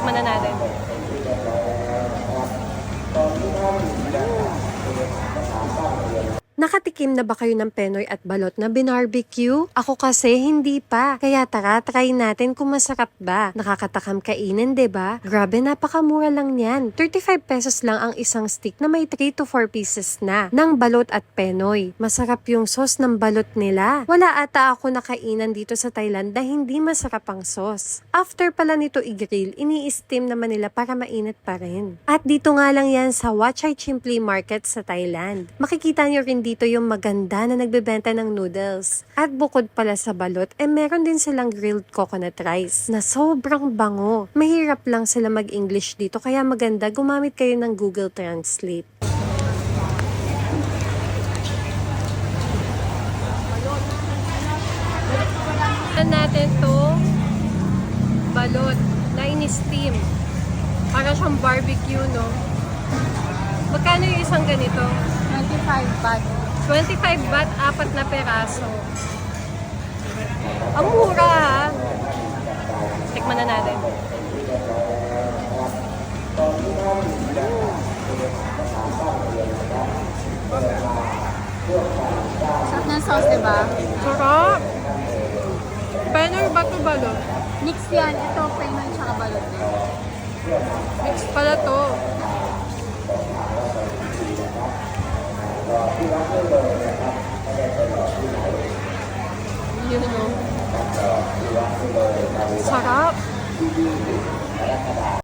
Tikman na natin. Nakatikim na ba kayo ng penoy at balot na binarbecue? Ako kasi hindi pa. Kaya tara, try natin kung masarap ba. Nakakatakam kainin, 'di ba? Grabe, napakamura lang niyan. 35 pesos lang ang isang stick na may 3 to 4 pieces na ng balot at penoy. Masarap yung sauce ng balot nila. Wala ata ako nakainan dito sa Thailand na hindi masarap ang sauce. After pala nito i-grill, ini-steam naman nila para mainit pa rin. At dito nga lang yan sa Wat Chai Chim Plei Market sa Thailand. Makikita nyo rin dito yung maganda na nagbebenta ng noodles. At bukod pala sa balot, meron din silang grilled coconut rice na sobrang bango. Mahirap lang sila mag-English dito kaya maganda gumamit kayo ng Google Translate. Natin to balot na in-steam. Para siyang barbecue, no? Magkano yung isang ganito? 25 baht. 25 baht, 4 na peraso. Ang mura, ha? Tikman na natin. Sarap ng sauce, diba? Sarap! Penoy ba ito balot? Mix yan. Ito, penoy tsaka balot din. Mix pala to. Yun, no? Sarap!